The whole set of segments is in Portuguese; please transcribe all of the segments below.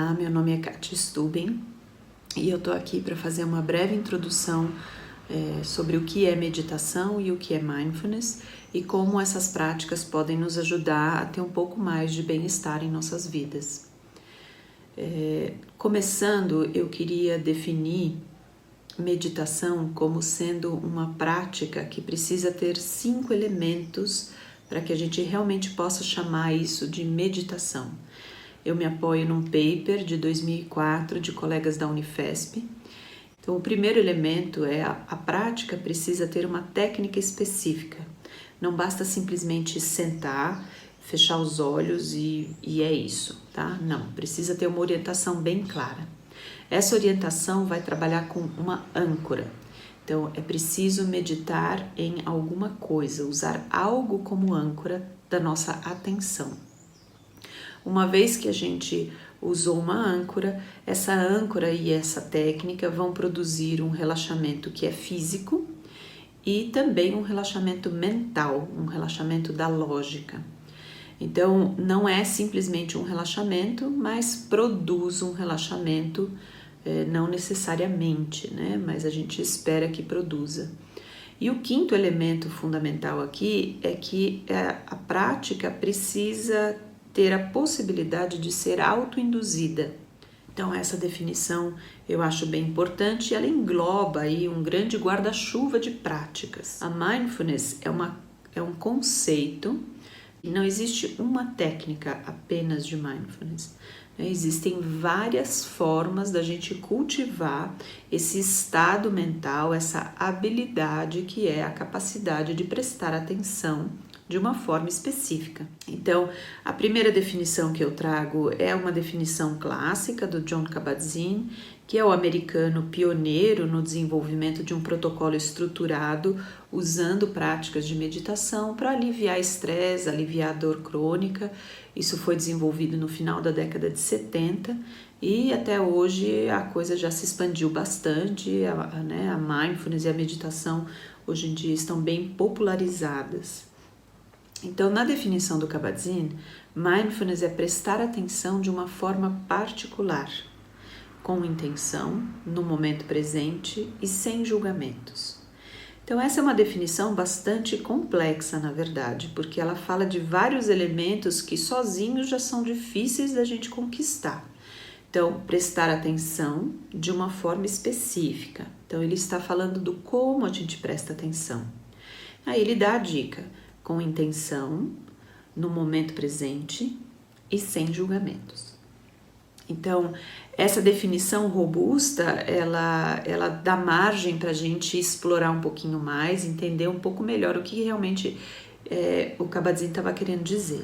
Olá, meu nome é Katia Stubben e eu tô aqui para fazer uma breve introdução sobre o que é meditação e o que é mindfulness e como essas práticas podem nos ajudar a ter um pouco mais de bem-estar em nossas vidas. Começando, eu queria definir meditação como sendo uma prática que precisa ter 5 elementos para que a gente realmente possa chamar isso de meditação. Eu me apoio num paper de 2004 de colegas da Unifesp. Então, o primeiro elemento é a prática precisa ter uma técnica específica. Não basta simplesmente sentar, fechar os olhos e é isso, tá? Não, precisa ter uma orientação bem clara. Essa orientação vai trabalhar com uma âncora. Então, é preciso meditar em alguma coisa, usar algo como âncora da nossa atenção. Uma vez que a gente usou uma âncora, essa âncora e essa técnica vão produzir um relaxamento que é físico e também um relaxamento mental, um relaxamento da lógica. Então, não é simplesmente um relaxamento, mas produz um relaxamento, não necessariamente, né? Mas a gente espera que produza. E o quinto elemento fundamental aqui é que a prática precisa ter a possibilidade de ser autoinduzida. Então essa definição eu acho bem importante e ela engloba aí um grande guarda-chuva de práticas. A mindfulness é um conceito, não existe uma técnica apenas de mindfulness. Existem várias formas da gente cultivar esse estado mental, essa habilidade que é a capacidade de prestar atenção de uma forma específica. Então, a primeira definição que eu trago é uma definição clássica do Jon Kabat-Zinn, que é o americano pioneiro no desenvolvimento de um protocolo estruturado usando práticas de meditação para aliviar estresse, aliviar dor crônica. Isso foi desenvolvido no final da década de 70 e até hoje a coisa já se expandiu bastante, a mindfulness e a meditação hoje em dia estão bem popularizadas. Então, na definição do Kabat-Zinn, mindfulness é prestar atenção de uma forma particular, com intenção, no momento presente e sem julgamentos. Então, essa é uma definição bastante complexa, na verdade, porque ela fala de vários elementos que sozinhos já são difíceis da gente conquistar. Então, prestar atenção de uma forma específica. Então, ele está falando do como a gente presta atenção. Aí ele dá a dica: com intenção, no momento presente e sem julgamentos. Então, essa definição robusta, ela dá margem para a gente explorar um pouquinho mais, entender um pouco melhor o que realmente o Kabat-Zinn estava querendo dizer.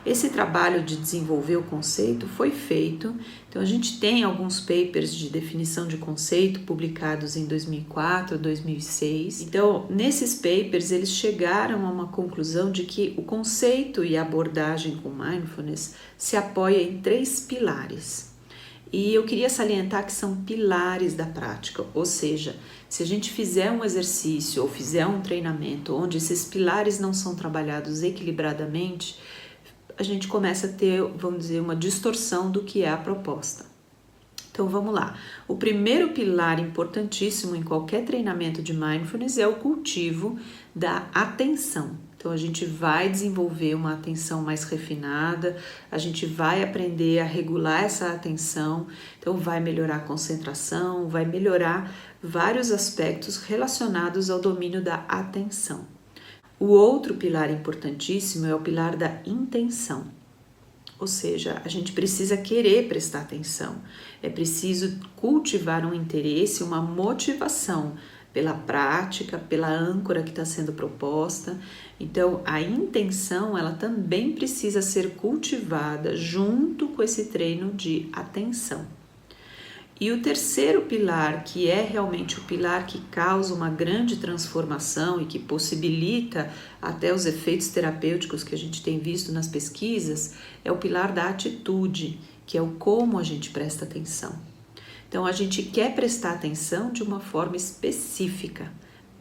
Esse trabalho de desenvolver o conceito foi feito, então a gente tem alguns papers de definição de conceito publicados em 2004, 2006. Então, nesses papers, eles chegaram a uma conclusão de que o conceito e a abordagem com mindfulness se apoia em 3 pilares. E eu queria salientar que são pilares da prática, ou seja, se a gente fizer um exercício ou fizer um treinamento onde esses pilares não são trabalhados equilibradamente, a gente começa a ter, vamos dizer, uma distorção do que é a proposta. Então vamos lá. O primeiro pilar importantíssimo em qualquer treinamento de mindfulness é o cultivo da atenção. Então a gente vai desenvolver uma atenção mais refinada, a gente vai aprender a regular essa atenção, então vai melhorar a concentração, vai melhorar vários aspectos relacionados ao domínio da atenção. O outro pilar importantíssimo é o pilar da intenção, ou seja, a gente precisa querer prestar atenção, é preciso cultivar um interesse, uma motivação pela prática, pela âncora que está sendo proposta. Então, a intenção, ela também precisa ser cultivada junto com esse treino de atenção. E o terceiro pilar, que é realmente o pilar que causa uma grande transformação e que possibilita até os efeitos terapêuticos que a gente tem visto nas pesquisas, é o pilar da atitude, que é o como a gente presta atenção. Então, a gente quer prestar atenção de uma forma específica,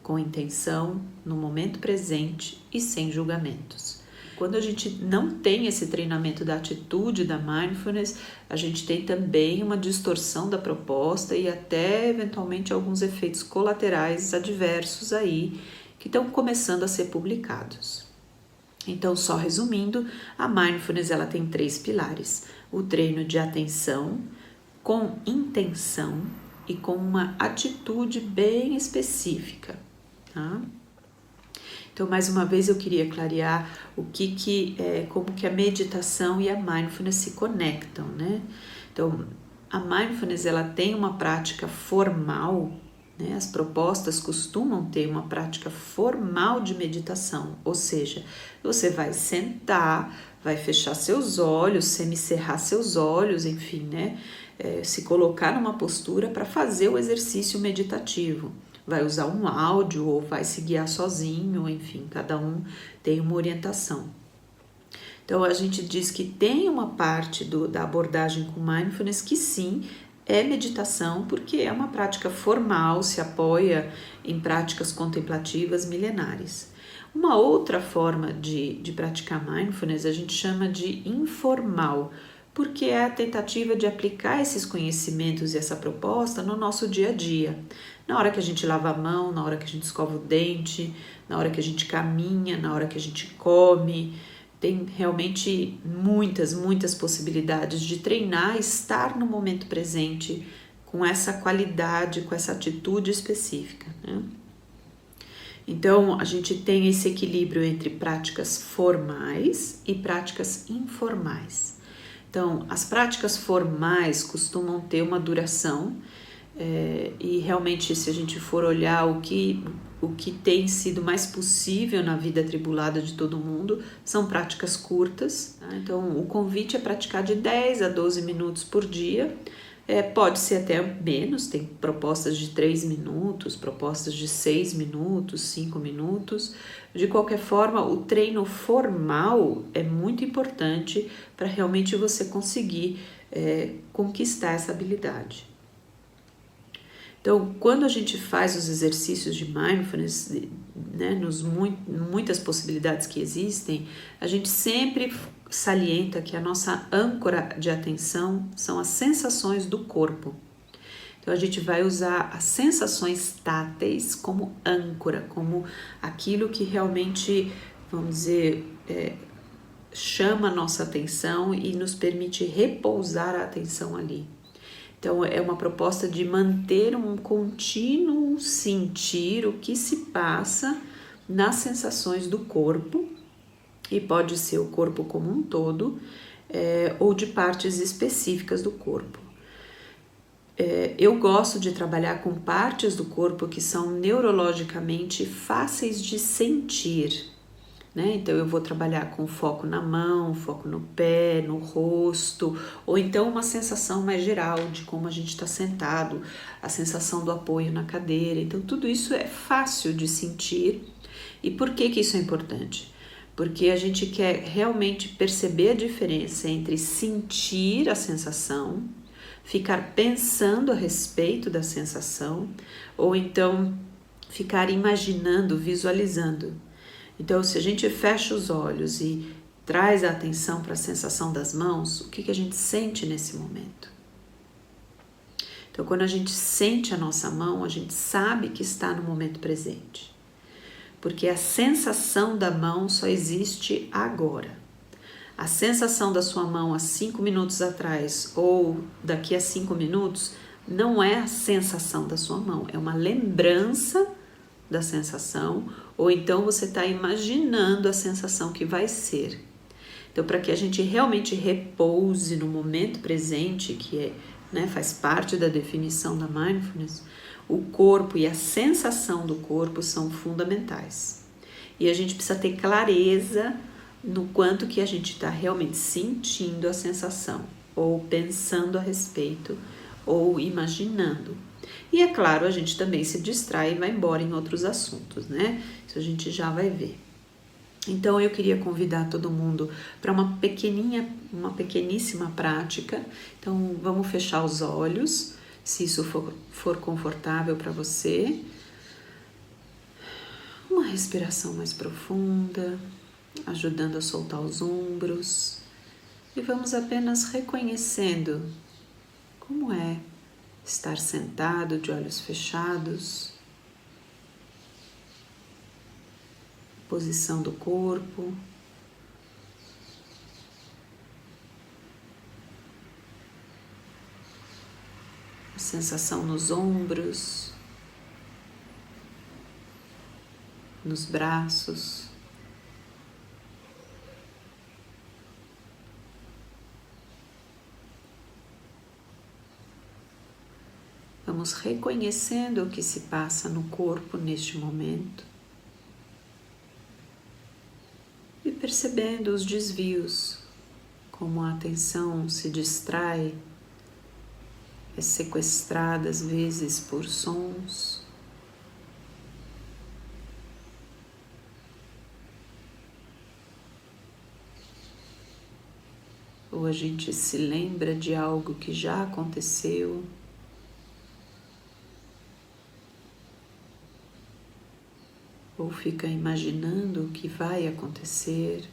com intenção, no momento presente e sem julgamentos. Quando a gente não tem esse treinamento da atitude da mindfulness, a gente tem também uma distorção da proposta e até eventualmente alguns efeitos colaterais adversos aí que estão começando a ser publicados. Então, só resumindo, a mindfulness ela tem 3 pilares: o treino de atenção com intenção e com uma atitude bem específica, tá? Então, mais uma vez, eu queria clarear como que a meditação e a mindfulness se conectam, né? Então, a mindfulness ela tem uma prática formal, né? As propostas costumam ter uma prática formal de meditação, ou seja, você vai sentar, vai fechar seus olhos, semicerrar seus olhos, enfim, né? Se colocar numa postura para fazer o exercício meditativo. Vai usar um áudio ou vai se guiar sozinho, enfim, cada um tem uma orientação. Então, a gente diz que tem uma parte da abordagem com mindfulness que sim, é meditação, porque é uma prática formal, se apoia em práticas contemplativas milenares. Uma outra forma de praticar mindfulness a gente chama de informal, porque é a tentativa de aplicar esses conhecimentos e essa proposta no nosso dia a dia. Na hora que a gente lava a mão, na hora que a gente escova o dente, na hora que a gente caminha, na hora que a gente come. Tem realmente muitas possibilidades de treinar, estar no momento presente com essa qualidade, com essa atitude específica, né? Então, a gente tem esse equilíbrio entre práticas formais e práticas informais. Então, as práticas formais costumam ter uma duração e realmente, se a gente for olhar o que tem sido mais possível na vida atribulada de todo mundo, são práticas curtas, tá? Então, o convite é praticar de 10 a 12 minutos por dia. Pode ser até menos, tem propostas de 3 minutos, propostas de 6 minutos, 5 minutos. De qualquer forma, o treino formal é muito importante para realmente você conseguir conquistar essa habilidade. Então, quando a gente faz os exercícios de mindfulness, né, muitas possibilidades que existem, a gente sempre salienta que a nossa âncora de atenção são as sensações do corpo. Então, a gente vai usar as sensações táteis como âncora, como aquilo que realmente, vamos dizer, chama a nossa atenção e nos permite repousar a atenção ali. Então, é uma proposta de manter um contínuo sentir o que se passa nas sensações do corpo, e pode ser o corpo como um todo, ou de partes específicas do corpo. Eu gosto de trabalhar com partes do corpo que são neurologicamente fáceis de sentir, né? Então, eu vou trabalhar com foco na mão, foco no pé, no rosto, ou então uma sensação mais geral de como a gente está sentado, a sensação do apoio na cadeira. Então, tudo isso é fácil de sentir. E por que isso é importante? Porque a gente quer realmente perceber a diferença entre sentir a sensação, ficar pensando a respeito da sensação, ou então ficar imaginando, visualizando. Então, se a gente fecha os olhos e traz a atenção para a sensação das mãos, o que a gente sente nesse momento? Então, quando a gente sente a nossa mão, a gente sabe que está no momento presente. Porque a sensação da mão só existe agora. A sensação da sua mão há 5 minutos atrás ou daqui a 5 minutos não é a sensação da sua mão, é uma lembrança da sensação, ou então você está imaginando a sensação que vai ser. Então, para que a gente realmente repouse no momento presente, que faz parte da definição da mindfulness, o corpo e a sensação do corpo são fundamentais. E a gente precisa ter clareza no quanto que a gente está realmente sentindo a sensação, ou pensando a respeito, ou imaginando. E é claro, a gente também se distrai e vai embora em outros assuntos, né? Isso a gente já vai ver. Então, eu queria convidar todo mundo para uma pequeníssima prática. Então, vamos fechar os olhos, se isso for confortável para você. Uma respiração mais profunda. ajudando a soltar os ombros, e vamos apenas reconhecendo como é estar sentado de olhos fechados, posição do corpo, a sensação nos ombros, nos braços. Vamos reconhecendo o que se passa no corpo neste momento e percebendo os desvios, como a atenção se distrai, é sequestrada às vezes por sons. Ou a gente se lembra de algo que já aconteceu. Ou fica imaginando o que vai acontecer.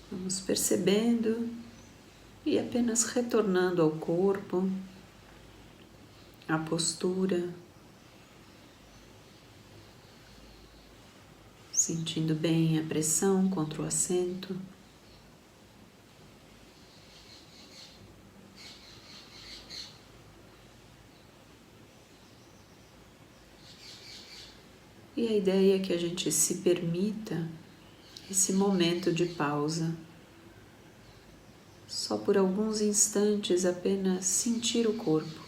Vamos percebendo e apenas retornando ao corpo, à postura, sentindo bem a pressão contra o assento. E a ideia é que a gente se permita esse momento de pausa, só por alguns instantes apenas sentir o corpo.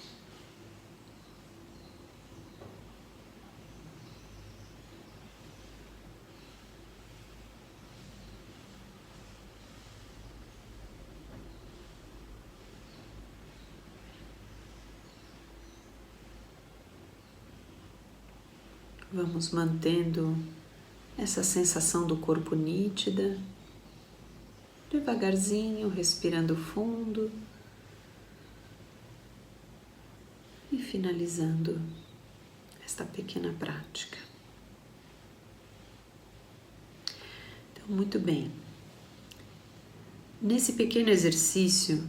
Vamos mantendo essa sensação do corpo nítida, devagarzinho, respirando fundo e finalizando esta pequena prática. Então, muito bem. Nesse pequeno exercício,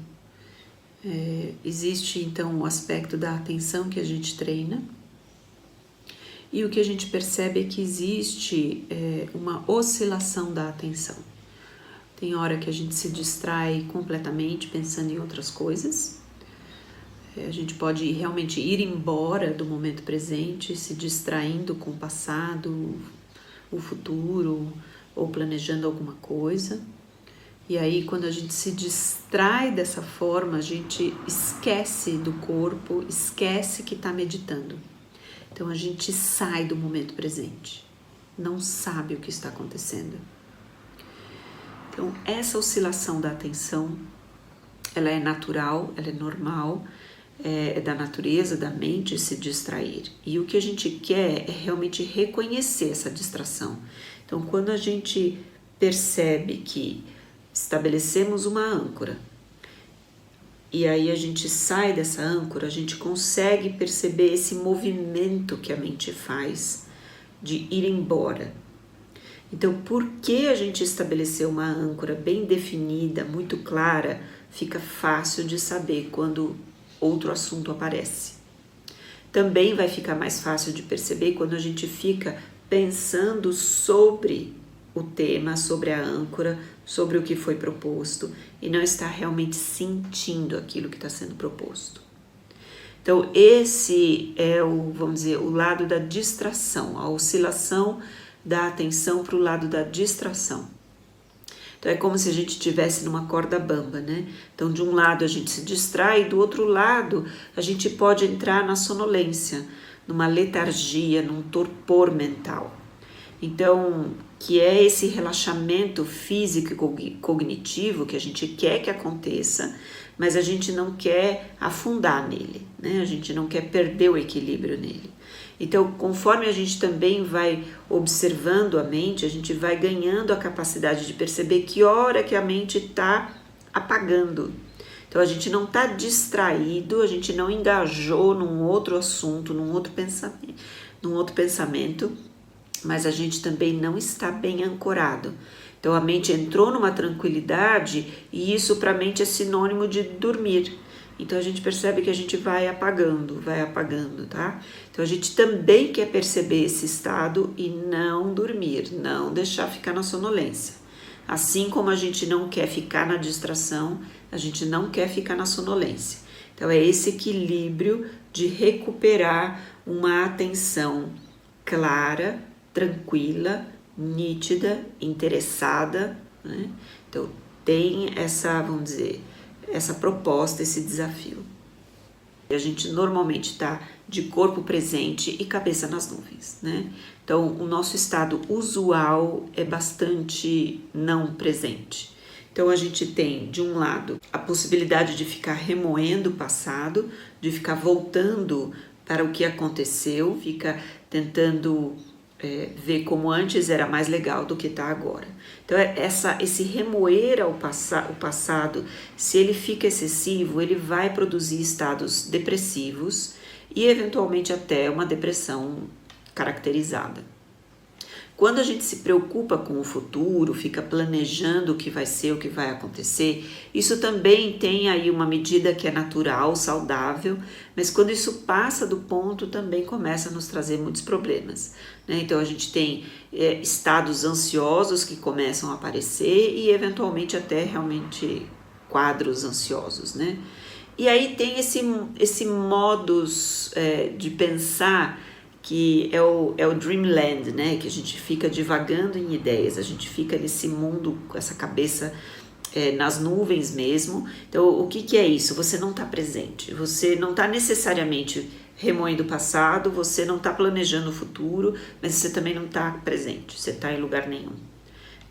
existe então o aspecto da atenção que a gente treina. E o que a gente percebe é que existe uma oscilação da atenção. Tem hora que a gente se distrai completamente pensando em outras coisas. A gente pode realmente ir embora do momento presente, se distraindo com o passado, o futuro, ou planejando alguma coisa. E aí, quando a gente se distrai dessa forma, a gente esquece do corpo, esquece que está meditando. Então a gente sai do momento presente, não sabe o que está acontecendo. Então essa oscilação da atenção, ela é natural, ela é normal, é da natureza da mente se distrair. E o que a gente quer é realmente reconhecer essa distração. Então quando a gente percebe que estabelecemos uma âncora, e aí a gente sai dessa âncora, a gente consegue perceber esse movimento que a mente faz de ir embora. Então, porque a gente estabeleceu uma âncora bem definida, muito clara, fica fácil de saber quando outro assunto aparece. Também vai ficar mais fácil de perceber quando a gente fica pensando sobre o tema, sobre a âncora, sobre o que foi proposto e não está realmente sentindo aquilo que está sendo proposto. Então esse é vamos dizer, o lado da distração, a oscilação da atenção para o lado da distração. Então é como se a gente estivesse numa corda bamba, né? Então de um lado a gente se distrai, do outro lado a gente pode entrar na sonolência, numa letargia, num torpor mental. Então, que é esse relaxamento físico e cognitivo que a gente quer que aconteça, mas a gente não quer afundar nele, né? A gente não quer perder o equilíbrio nele. Então, conforme a gente também vai observando a mente, a gente vai ganhando a capacidade de perceber que hora que a mente está apagando, Então a gente não está distraído, a gente não engajou num outro assunto, num outro pensamento, mas a gente também não está bem ancorado. Então a mente entrou numa tranquilidade e isso para a mente é sinônimo de dormir. Então a gente percebe que a gente vai apagando, tá? Então a gente também quer perceber esse estado e não dormir, não deixar ficar na sonolência. Assim como a gente não quer ficar na distração, a gente não quer ficar na sonolência. Então é esse equilíbrio de recuperar uma atenção clara, tranquila, nítida, interessada, né? Então tem essa, vamos dizer, essa proposta, esse desafio. A gente normalmente está de corpo presente e cabeça nas nuvens, né? Então, o nosso estado usual é bastante não presente. Então, a gente tem, de um lado, a possibilidade de ficar remoendo o passado, de ficar voltando para o que aconteceu, fica tentando ver como antes era mais legal do que está agora. Então, esse remoer o passado, se ele fica excessivo, ele vai produzir estados depressivos e, eventualmente, até uma depressão caracterizada. Quando a gente se preocupa com o futuro, fica planejando o que vai ser, o que vai acontecer, isso também tem aí uma medida que é natural, saudável, mas quando isso passa do ponto, também começa a nos trazer muitos problemas, né? Então a gente tem estados ansiosos que começam a aparecer e eventualmente até realmente quadros ansiosos, né? E aí tem esse modus de pensar que é o dreamland, né? Que a gente fica divagando em ideias, a gente fica nesse mundo com essa cabeça nas nuvens mesmo. Então, o que é isso? Você não está presente, você não está necessariamente remoendo o passado, você não está planejando o futuro, mas você também não está presente, você está em lugar nenhum,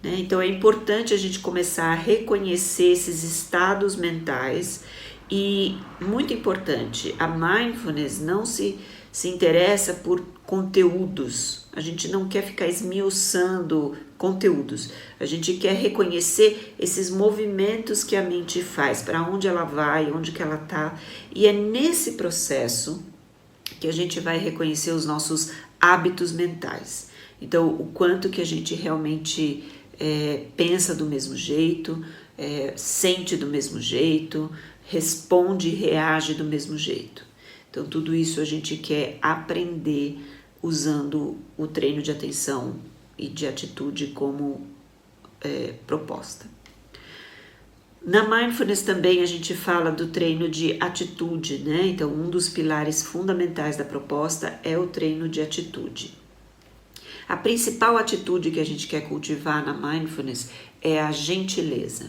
né? Então, é importante a gente começar a reconhecer esses estados mentais e, muito importante, a mindfulness não se interessa por conteúdos, a gente não quer ficar esmiuçando conteúdos, a gente quer reconhecer esses movimentos que a mente faz, para onde ela vai, onde que ela está, e é nesse processo que a gente vai reconhecer os nossos hábitos mentais. Então, o quanto que a gente realmente pensa do mesmo jeito, sente do mesmo jeito, responde e reage do mesmo jeito. Então, tudo isso a gente quer aprender usando o treino de atenção e de atitude como proposta. Na Mindfulness também a gente fala do treino de atitude, né? Então, um dos pilares fundamentais da proposta é o treino de atitude. A principal atitude que a gente quer cultivar na Mindfulness é a gentileza,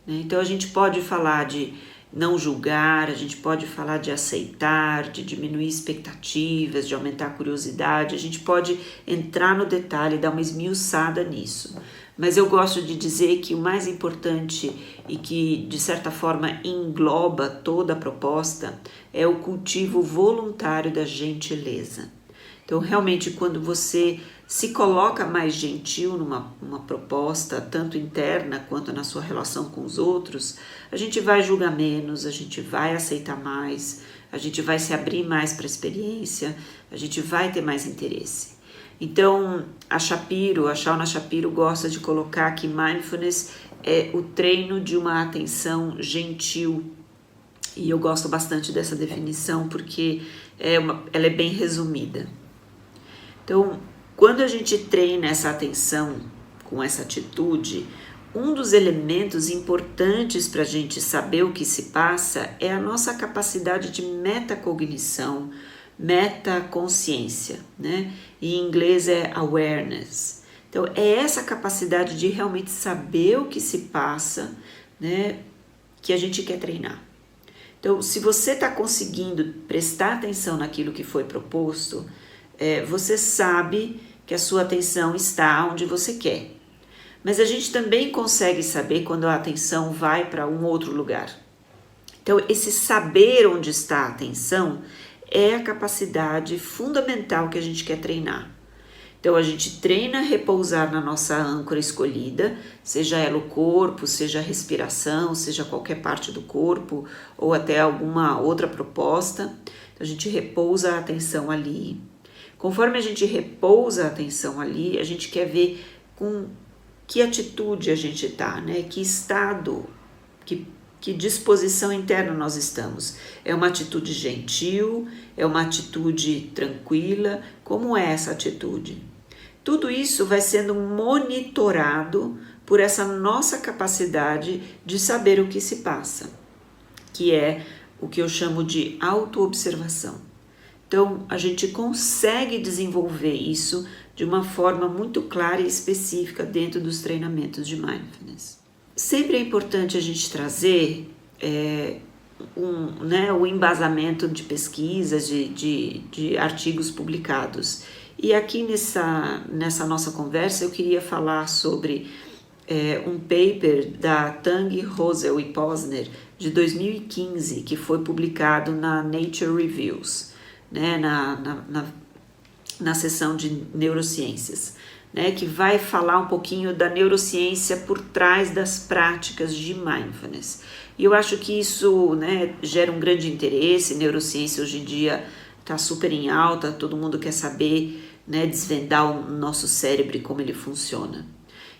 né? Então, a gente pode falar de não julgar, a gente pode falar de aceitar, de diminuir expectativas, de aumentar a curiosidade, a gente pode entrar no detalhe e dar uma esmiuçada nisso. Mas eu gosto de dizer que o mais importante e que, de certa forma, engloba toda a proposta é o cultivo voluntário da gentileza. Então, realmente, quando você se coloca mais gentil numa proposta, tanto interna quanto na sua relação com os outros, a gente vai julgar menos, a gente vai aceitar mais, a gente vai se abrir mais para a experiência, a gente vai ter mais interesse. Então, a Shauna Shapiro gosta de colocar que Mindfulness é o treino de uma atenção gentil. E eu gosto bastante dessa definição porque ela é bem resumida. Então, quando a gente treina essa atenção com essa atitude, um dos elementos importantes para a gente saber o que se passa é a nossa capacidade de metacognição, metaconsciência, né? Em inglês é awareness. Então, é essa capacidade de realmente saber o que se passa, né, que a gente quer treinar. Então, se você está conseguindo prestar atenção naquilo que foi proposto, você sabe que a sua atenção está onde você quer. Mas a gente também consegue saber quando a atenção vai para um outro lugar. Então, esse saber onde está a atenção é a capacidade fundamental que a gente quer treinar. Então a gente treina a repousar na nossa âncora escolhida, seja ela o corpo, seja a respiração, seja qualquer parte do corpo ou até alguma outra proposta. Então a gente repousa a atenção ali. Conforme a gente repousa a atenção ali, a gente quer ver com que atitude a gente está, né? Que estado, que disposição interna nós estamos. É uma atitude gentil? É uma atitude tranquila? Como é essa atitude? Tudo isso vai sendo monitorado por essa nossa capacidade de saber o que se passa, que é o que eu chamo de autoobservação. Então, a gente consegue desenvolver isso de uma forma muito clara e específica dentro dos treinamentos de Mindfulness. Sempre é importante a gente trazer o embasamento de pesquisas, de artigos publicados. E aqui nessa nossa conversa eu queria falar sobre um paper da Tang, Rosel e Posner de 2015, que foi publicado na Nature Reviews, né, na seção de neurociências, né, que vai falar um pouquinho da neurociência por trás das práticas de Mindfulness. E eu acho que isso, né, gera um grande interesse. Neurociência hoje em dia está super em alta, todo mundo quer saber, né, desvendar o nosso cérebro e como ele funciona.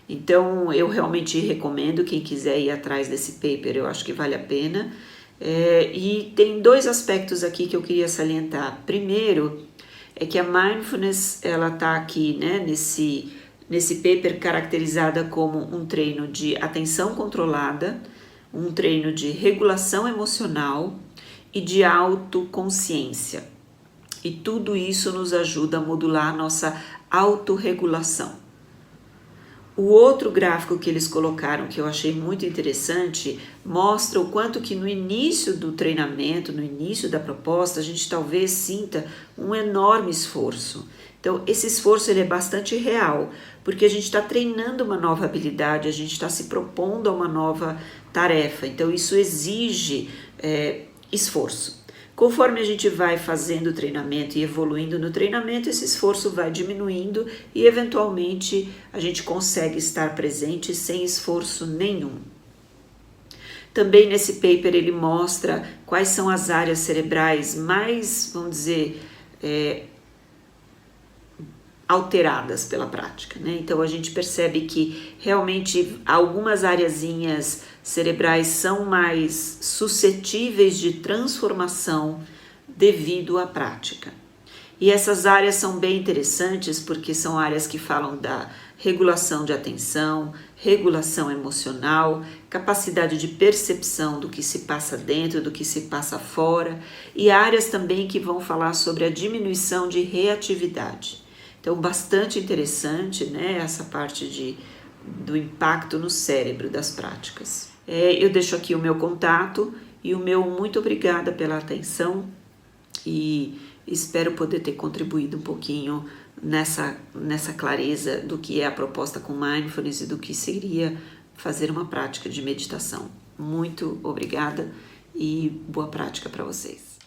Então eu realmente recomendo quem quiser ir atrás desse paper, eu acho que vale a pena. E tem dois aspectos aqui que eu queria salientar. Primeiro é que a Mindfulness, ela está aqui, né, nesse paper caracterizada como um treino de atenção controlada, um treino de regulação emocional e de autoconsciência. E tudo isso nos ajuda a modular a nossa autorregulação. O outro gráfico que eles colocaram, que eu achei muito interessante, mostra o quanto que no início do treinamento, no início da proposta, a gente talvez sinta um enorme esforço. Então, esse esforço ele é bastante real, porque a gente está treinando uma nova habilidade, a gente está se propondo a uma nova tarefa. Então, isso exige esforço. Conforme a gente vai fazendo o treinamento e evoluindo no treinamento, esse esforço vai diminuindo e, eventualmente, a gente consegue estar presente sem esforço nenhum. Também nesse paper ele mostra quais são as áreas cerebrais mais, vamos dizer, alteradas pela prática, né? Então a gente percebe que realmente algumas areazinhas cerebrais são mais suscetíveis de transformação devido à prática. E essas áreas são bem interessantes porque são áreas que falam da regulação de atenção, regulação emocional, capacidade de percepção do que se passa dentro, do que se passa fora, e áreas também que vão falar sobre a diminuição de reatividade. Então, bastante interessante, né, essa parte do impacto no cérebro das práticas. Eu deixo aqui o meu contato e o meu muito obrigada pela atenção e espero poder ter contribuído um pouquinho nessa clareza do que é a proposta com Mindfulness e do que seria fazer uma prática de meditação. Muito obrigada e boa prática para vocês.